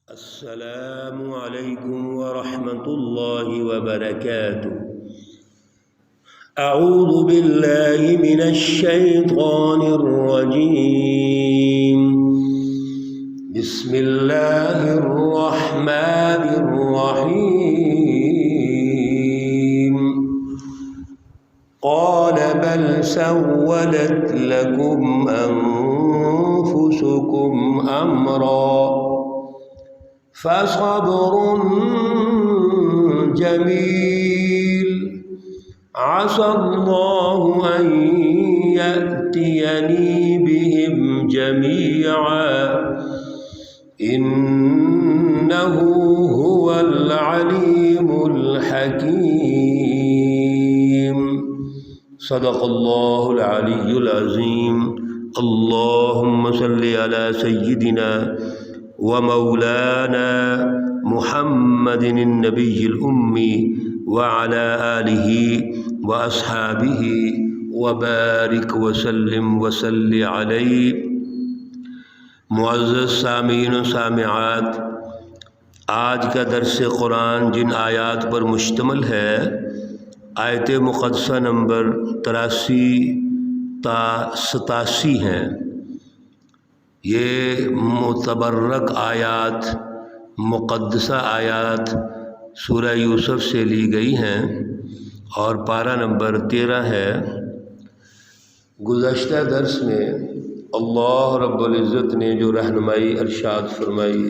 السلام علیکم ورحمۃ اللہ وبرکاتہ۔ اعوذ باللہ من الشیطان الرجیم، بسم اللہ الرحمن الرحیم۔ قال بل سولت لكم انفسكم امرا فصبر جميل عسى الله أن يأتيني بهم جميعا إنه هو العليم الحكيم۔ صدق الله العلي العظيم۔ اللهم صل على سيدنا ومولانا محمد النبی الأمی وعلى آلہ واصحابہ وبارک وسلم وصل علیہ۔ معزز سامعین و سامعات، آج کا درس قرآن جن آیات پر مشتمل ہے، آیت مقدسہ نمبر 83 تا 87 ہیں۔ یہ متبرک آیات، مقدسہ آیات سورہ یوسف سے لی گئی ہیں اور پارہ نمبر 13 ہے۔ گزشتہ درس میں اللہ رب العزت نے جو رہنمائی ارشاد فرمائی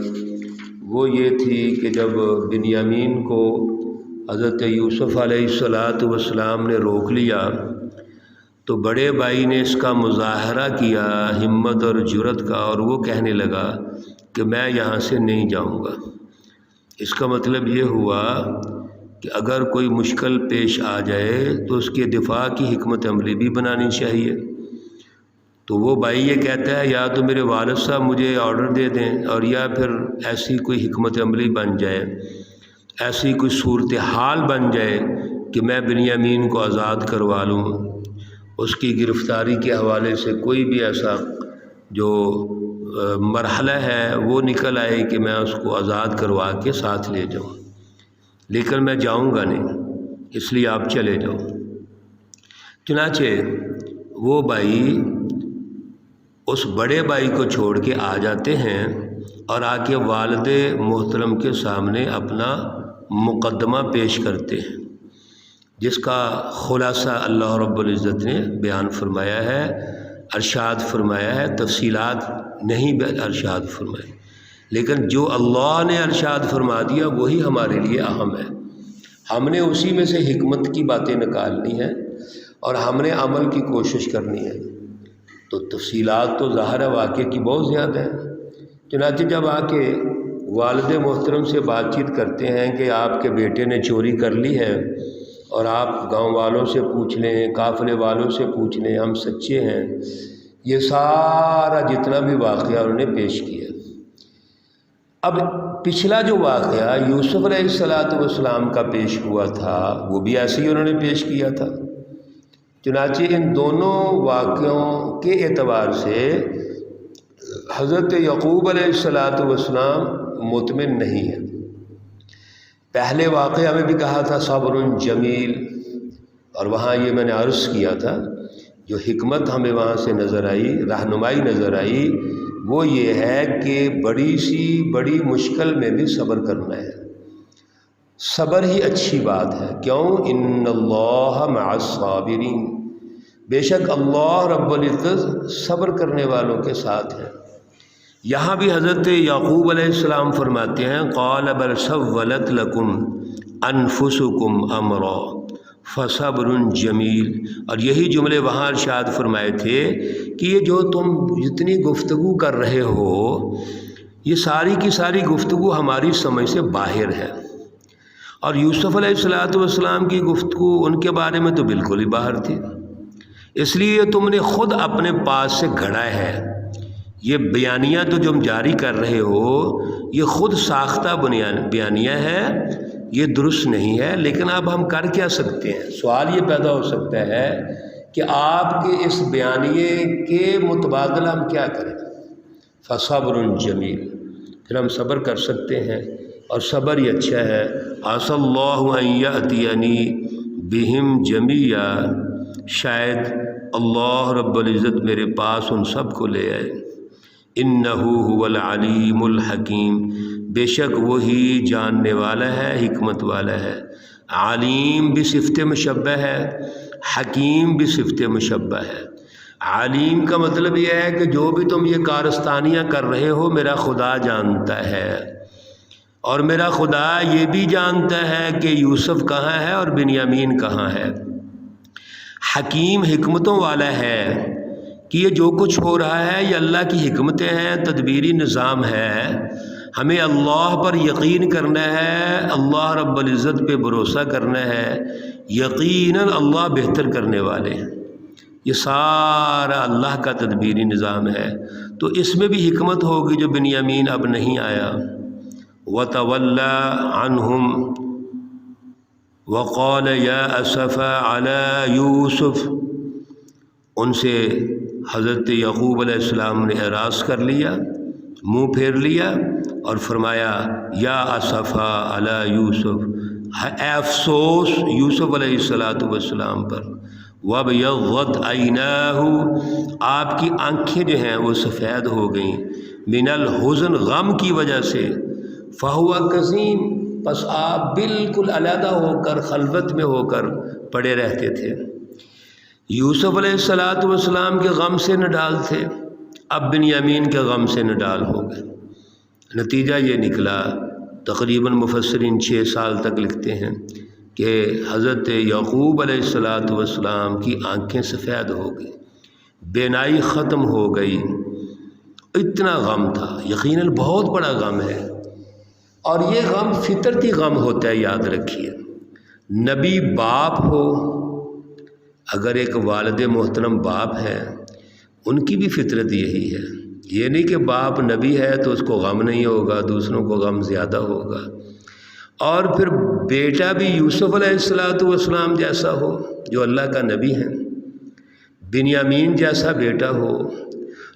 وہ یہ تھی کہ جب بنیامین کو حضرت یوسف علیہ السلام نے روک لیا تو بڑے بھائی نے اس کا مظاہرہ کیا، ہمت اور جرأت کا، اور وہ کہنے لگا کہ میں یہاں سے نہیں جاؤں گا۔ اس کا مطلب یہ ہوا کہ اگر کوئی مشکل پیش آ جائے تو اس کے دفاع کی حکمت عملی بھی بنانی چاہیے۔ تو وہ بھائی یہ کہتا ہے یا تو میرے والد صاحب مجھے آرڈر دے دیں، اور یا پھر ایسی کوئی حکمت عملی بن جائے، ایسی کوئی صورتحال بن جائے کہ میں بنیامین کو آزاد کروا لوں، اس کی گرفتاری کے حوالے سے کوئی بھی ایسا جو مرحلہ ہے وہ نکل آئے کہ میں اس کو آزاد کروا کے ساتھ لے جاؤں، لیکن میں جاؤں گا نہیں، اس لیے آپ چلے جاؤ۔ چنانچہ وہ بھائی اس بڑے بھائی کو چھوڑ کے آ جاتے ہیں اور آ کے والد محترم کے سامنے اپنا مقدمہ پیش کرتے ہیں، جس کا خلاصہ اللہ رب العزت نے بیان فرمایا ہے، ارشاد فرمایا ہے، تفصیلات نہیں ارشاد فرمائے، لیکن جو اللہ نے ارشاد فرما دیا وہی ہمارے لیے اہم ہے۔ ہم نے اسی میں سے حکمت کی باتیں نکالنی ہیں اور ہم نے عمل کی کوشش کرنی ہے۔ تو تفصیلات تو ظاہر واقعے کی بہت زیادہ ہیں۔ چنانچہ جب آ کے والد محترم سے بات چیت کرتے ہیں کہ آپ کے بیٹے نے چوری کر لی ہے اور آپ گاؤں والوں سے پوچھ لیں، قافلے والوں سے پوچھ لیں، ہم سچے ہیں، یہ سارا جتنا بھی واقعہ انہوں نے پیش کیا۔ اب پچھلا جو واقعہ یوسف علیہ السلام کا پیش ہوا تھا وہ بھی ایسے ہی انہوں نے پیش کیا تھا۔ چنانچہ ان دونوں واقعوں کے اعتبار سے حضرت یعقوب علیہ السلام مطمئن نہیں ہے۔ پہلے واقعہ میں بھی کہا تھا صبر جمیل، اور وہاں یہ میں نے عرض کیا تھا جو حکمت ہمیں وہاں سے نظر آئی، رہنمائی نظر آئی، وہ یہ ہے کہ بڑی مشکل میں بھی صبر کرنا ہے۔ صبر ہی اچھی بات ہے، کیوں؟ ان اللہ مع الصابرین، بے شک اللہ رب العزت صبر کرنے والوں کے ساتھ ہے۔ یہاں بھی حضرت یعقوب علیہ السلام فرماتے ہیں قال بل سولت لکم انفسکم امرا فصبر جمیل، اور یہی جملے وہاں ارشاد فرمائے تھے کہ یہ جو تم جتنی گفتگو کر رہے ہو یہ ساری کی ساری گفتگو ہماری سمجھ سے باہر ہے، اور یوسف علیہ السلام کی گفتگو ان کے بارے میں تو بالکل ہی باہر تھی، اس لیے تم نے خود اپنے پاس سے گھڑا ہے۔ یہ بیانیہ تو جو ہم جاری کر رہے ہو یہ خود ساختہ بیانیہ ہے، یہ درست نہیں ہے، لیکن اب ہم کر کیا سکتے ہیں؟ سوال یہ پیدا ہو سکتا ہے کہ آپ کے اس بیانیے کے متبادل ہم کیا کریں؟ فصبر جمیل، پھر ہم صبر کر سکتے ہیں، اور صبر ہی اچھا ہے۔ عسى الله ان يأتيني بهم جميعا، شاید اللہ رب العزت میرے پاس ان سب کو لے آئے۔ انه هو العلیم الحکیم، بے شک وہی جاننے والا ہے، حکمت والا ہے۔ علیم بھی صفت مشبہ ہے، حکیم بھی صفت مشبہ ہے۔ علیم کا مطلب یہ ہے کہ جو بھی تم یہ کارستانیاں کر رہے ہو میرا خدا جانتا ہے، اور میرا خدا یہ بھی جانتا ہے کہ یوسف کہاں ہے اور بنیامین کہاں ہے۔ حکیم حکمتوں والا ہے کہ یہ جو کچھ ہو رہا ہے یہ اللہ کی حکمتیں ہیں، تدبیری نظام ہے۔ ہمیں اللہ پر یقین کرنا ہے، اللہ رب العزت پہ بھروسہ کرنا ہے، یقیناً اللہ بہتر کرنے والے ہیں۔ یہ سارا اللہ کا تدبیری نظام ہے، تو اس میں بھی حکمت ہوگی جو بنیامین اب نہیں آیا۔ وَتَوَلَّى عَنْهُمْ وَقَالَ يَا أَسَفَا عَلَى يُوسُف، ان سے حضرت یعقوب علیہ السلام نے اعراض کر لیا، منہ پھیر لیا اور فرمایا یا اسفا علی یوسف، اے افسوس یوسف علیہ السلام پر۔ وَابْيَضَّتْ عَيْنَاهُ، آپ کی آنکھیں جو ہیں وہ سفید ہو گئیں، من الحزن، غم کی وجہ سے۔ فَهُوَ كَظِيمٌ، پس آپ بالکل علیحدہ ہو کر، خلوت میں ہو کر پڑے رہتے تھے۔ یوسف علیہ السلام کے غم سے نڈال تھے، اب بنیامین کے غم سے نڈال ہو گئے۔ نتیجہ یہ نکلا، تقریباً مفسرین 6 سال تک لکھتے ہیں کہ حضرت یعقوب علیہ السلام کی آنکھیں سفید ہو گئی، بینائی ختم ہو گئی، اتنا غم تھا۔ یقیناً بہت بڑا غم ہے، اور یہ غم فطرتی غم ہوتا ہے، یاد رکھیے۔ نبی باپ ہو، اگر ایک والد محترم باپ ہے، ان کی بھی فطرت یہی ہے۔ یہ نہیں کہ باپ نبی ہے تو اس کو غم نہیں ہوگا، دوسروں کو غم زیادہ ہوگا۔ اور پھر بیٹا بھی یوسف علیہ السلام جیسا ہو جو اللہ کا نبی ہے، بنیامین جیسا بیٹا ہو،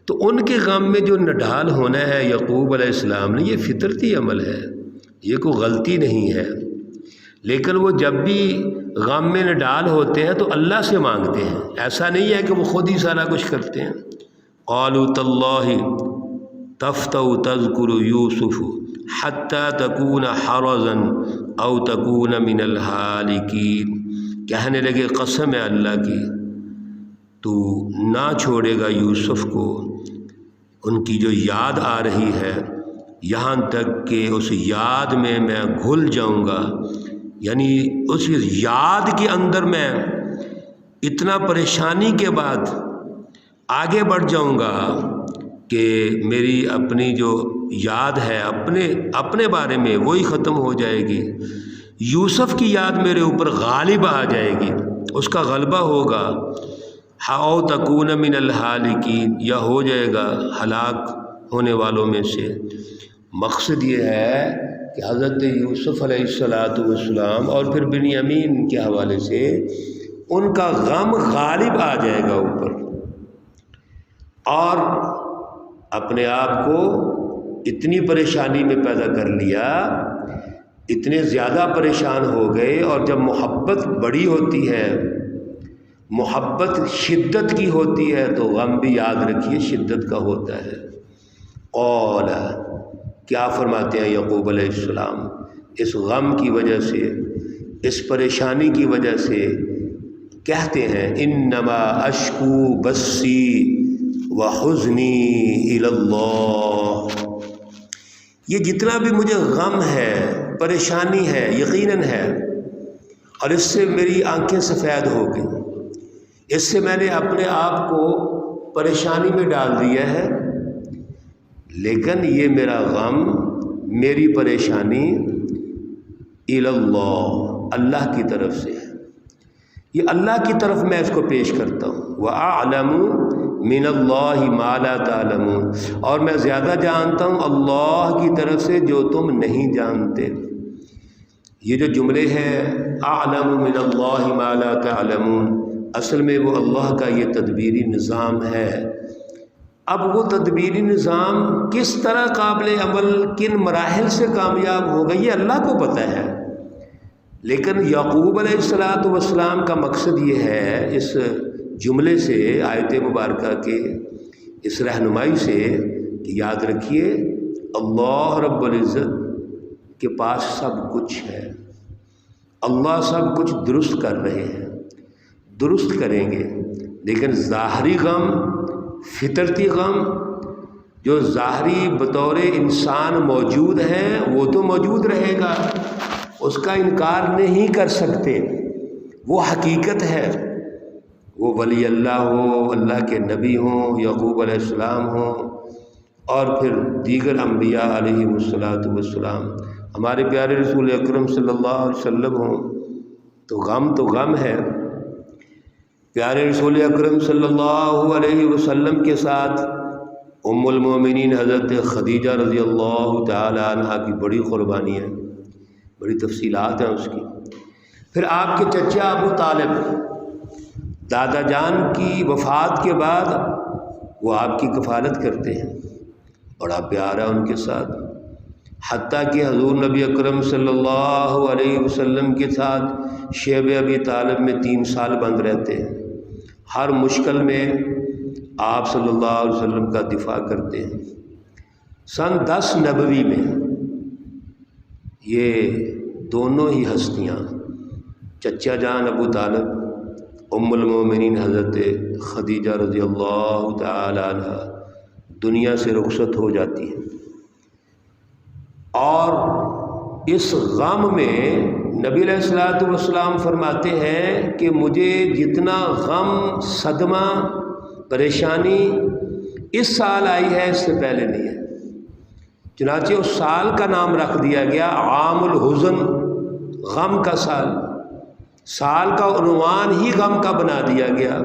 تو ان کے غم میں جو نڈھال ہونا ہے یعقوب علیہ السلام نے، یہ فطرتی عمل ہے، یہ کوئی غلطی نہیں ہے۔ لیکن وہ جب بھی غم میں نڈال ہوتے ہیں تو اللہ سے مانگتے ہیں، ایسا نہیں ہے کہ وہ خود ہی سارا کچھ کرتے ہیں۔ قالوا تاللہ تفتأ تذکر یوسف حتی تکون حرزا او تکون من الہالکین، کہنے لگے قسم ہے اللہ کی، تو نہ چھوڑے گا یوسف کو، ان کی جو یاد آ رہی ہے یہاں تک کہ اس یاد میں گھل جاؤں گا، یعنی اس یاد کے اندر میں اتنا پریشانی کے بعد آگے بڑھ جاؤں گا کہ میری اپنی جو یاد ہے اپنے بارے میں وہی ختم ہو جائے گی، یوسف کی یاد میرے اوپر غالب آ جائے گی، اس کا غلبہ ہوگا۔ او تکون من الہالکین، یا ہو جائے گا ہلاک ہونے والوں میں سے۔ مقصد یہ ہے کہ حضرت یوسف علیہ السلام اور پھر بنیامین کے حوالے سے ان کا غم غالب آ جائے گا اوپر، اور اپنے آپ کو اتنی پریشانی میں پیدا کر لیا، اتنے زیادہ پریشان ہو گئے۔ اور جب محبت بڑی ہوتی ہے، محبت شدت کی ہوتی ہے، تو غم بھی یاد رکھیے شدت کا ہوتا ہے۔ قال، کیا فرماتے ہیں یعقوب علیہ السلام، اس غم کی وجہ سے، اس پریشانی کی وجہ سے کہتے ہیں انما اشکو بثی وحزنی الی اللہ، یہ جتنا بھی مجھے غم ہے، پریشانی ہے، یقیناً ہے، اور اس سے میری آنکھیں سفید ہو گئیں، اس سے میں نے اپنے آپ کو پریشانی میں ڈال دیا ہے، لیکن یہ میرا غم، میری پریشانی الی اللہ، اللہ کی طرف سے ہے، یہ اللہ کی طرف میں اس کو پیش کرتا ہوں۔ وَأَعْلَمُ مِنَ اللَّهِ مَا لَا تَعْلَمُونَ، اور میں زیادہ جانتا ہوں اللہ کی طرف سے جو تم نہیں جانتے۔ یہ جو جملے ہیں اعلم من اللہ ما لا تعلمون، اصل میں وہ اللہ کا یہ تدبیری نظام ہے اب وہ تدبیری نظام کس طرح قابل عمل، کن مراحل سے کامیاب ہوگا، یہ اللہ کو پتہ ہے۔ لیکن یعقوب علیہ السلام کا مقصد یہ ہے اس جملے سے، آیت مبارکہ کے اس رہنمائی سے، کہ یاد رکھیے اللہ رب العزت کے پاس سب کچھ ہے، اللہ سب کچھ درست کر رہے ہیں، درست کریں گے، لیکن ظاہری غم، فطرتی غم جو ظاہری بطور انسان موجود ہے وہ تو موجود رہے گا، اس کا انکار نہیں کر سکتے، وہ حقیقت ہے۔ وہ ولی اللہ ہو، اللہ کے نبی ہوں، یعقوب علیہ السلام ہوں، اور پھر دیگر انبیاء علیہ والسلام، ہمارے پیارے رسول اکرم صلی اللہ علیہ وسلم ہوں، تو غم ہے۔ پیارے رسول اکرم صلی اللہ علیہ وسلم کے ساتھ ام المومنین حضرت خدیجہ رضی اللہ تعالی عنہ کی بڑی قربانی ہے، بڑی تفصیلات ہیں اس کی۔ پھر آپ کے چچا ابو طالب، دادا جان کی وفات کے بعد وہ آپ کی کفالت کرتے ہیں، بڑا پیار ہے ان کے ساتھ، حتیٰ کہ حضور نبی اکرم صلی اللہ علیہ وسلم کے ساتھ شیب ابی طالب میں 3 سال بند رہتے ہیں، ہر مشکل میں آپ صلی اللہ علیہ وسلم کا دفاع کرتے ہیں۔ سن 10 نبوی میں یہ دونوں ہی ہستیاں، چچا جان ابو طالب، ام المومنین حضرت خدیجہ رضی اللہ تعالی عنہ، دنیا سے رخصت ہو جاتی ہیں۔ اور اس غم میں نبی علیہ السلام فرماتے ہیں کہ مجھے جتنا غم، صدمہ، پریشانی اس سال آئی ہے اس سے پہلے نہیں ہے۔ چنانچہ اس سال کا نام رکھ دیا گیا عام الحزن، غم کا سال، سال کا عنوان ہی غم کا بنا دیا گیا۔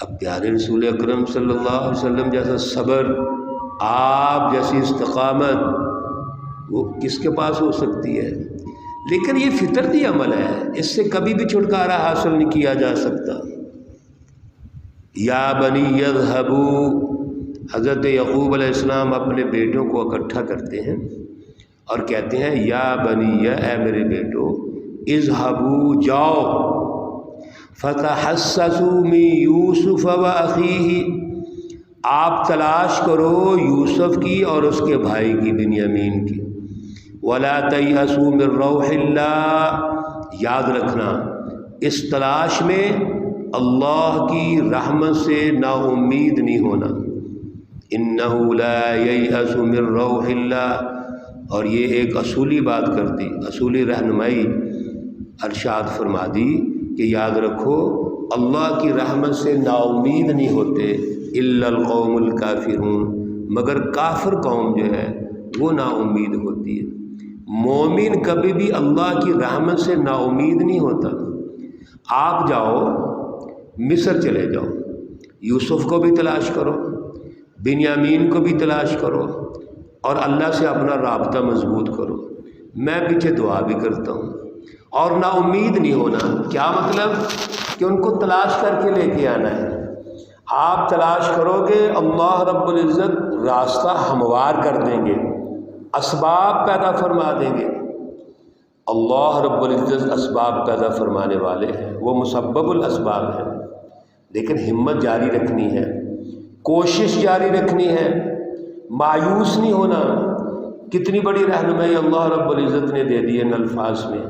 اب پیارے رسول اکرم صلی اللہ علیہ وسلم جیسا صبر، آپ جیسی استقامت وہ کس کے پاس ہو سکتی ہے؟ لیکن یہ فطرتی عمل ہے، اس سے کبھی بھی چھٹکارا حاصل نہیں کیا جا سکتا۔ یا بنی یذہبوا، حضرت یعقوب علیہ السلام اپنے بیٹوں کو اکٹھا کرتے ہیں اور کہتے ہیں یا بنی، اے میرے بیٹو، اذہبوا، جاؤ، فتحسسوا من یوسف و اخیہ، آپ تلاش کرو یوسف کی اور اس کے بھائی کی بنیامین کی، ولا تیأسوا من روح اللہ، یاد رکھنا اس تلاش میں اللہ کی رحمت سے نا امید نہیں ہونا، انہ لا ییأس من روح اللہ۔ اور یہ ایک اصولی بات کر دی، اصولی رہنمائی ارشاد فرما دی کہ یاد رکھو اللہ کی رحمت سے نا امید نہیں ہوتے الا القوم الکافرون، مگر کافر قوم جو ہے وہ نا امید ہوتی ہے۔ مومن کبھی بھی اللہ کی رحمت سے نا امید نہیں ہوتا۔ آپ جاؤ مصر، چلے جاؤ، یوسف کو بھی تلاش کرو، بنیامین کو بھی تلاش کرو، اور اللہ سے اپنا رابطہ مضبوط کرو، میں پیچھے دعا بھی کرتا ہوں، اور نا امید نہیں ہونا۔ کیا مطلب؟ کہ ان کو تلاش کر کے لے کے آنا ہے۔ آپ تلاش کرو گے، اللہ رب العزت راستہ ہموار کر دیں گے، اسباب پیدا فرما دیں گے۔ اللہ رب العزت اسباب پیدا فرمانے والے ہیں، وہ مسبب الاسباب ہیں، لیکن ہمت جاری رکھنی ہے، کوشش جاری رکھنی ہے، مایوس نہیں ہونا۔ کتنی بڑی رہنمائی اللہ رب العزت نے دے دی ان الفاظ میں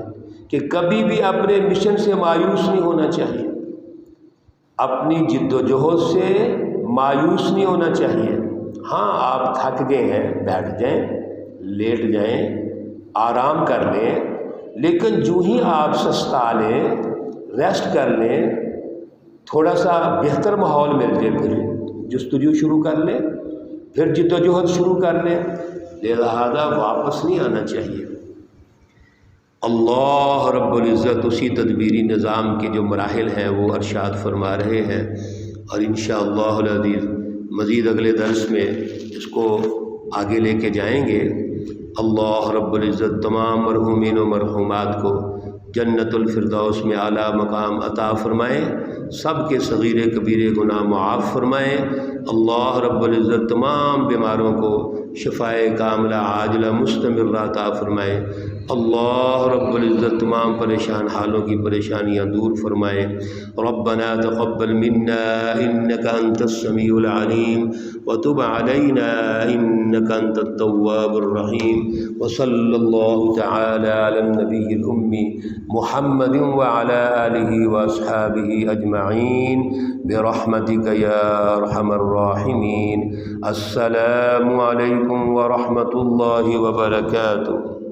کہ کبھی بھی اپنے مشن سے مایوس نہیں ہونا چاہیے، اپنی جد و جہد سے مایوس نہیں ہونا چاہیے۔ ہاں آپ تھک گئے ہیں، بیٹھ جائیں، لیٹ جائیں، آرام کر لیں، لیکن جو ہی آپ سستا لیں، ریسٹ کر لیں، تھوڑا سا بہتر ماحول مل جائے، پھر جستجو شروع کر لیں، پھر جد و جہد شروع کر لیں، لہذا واپس نہیں آنا چاہیے۔ اللہ رب العزت اسی تدبیری نظام کے جو مراحل ہیں وہ ارشاد فرما رہے ہیں، اور انشاءاللہ العزیز مزید اگلے درس میں اس کو آگے لے کے جائیں گے۔ اللہ رب العزت تمام مرحومین و مرحومات کو جنت الفردوس میں اعلیٰ مقام عطا فرمائے، سب کے صغیر کبیرے گناہ معاف فرمائے۔ اللہ رب العزت تمام بیماروں کو شفائے کاملہ عاجلہ مستمرہ عطا فرمائے۔ اللہ رب العزت تمام پریشان حالوں کی پریشانیاں دور فرمائے۔ ربنا تقبل منا انك انت السميع العليم وتب علينا انك انت التواب الرحيم، وصلى الله تعالى على النبي الأمي محمد وعلى آله وأصحابه أجمعين برحمتك يا أرحم الراحمين۔ السلام عليكم ورحمة الله وبركاته۔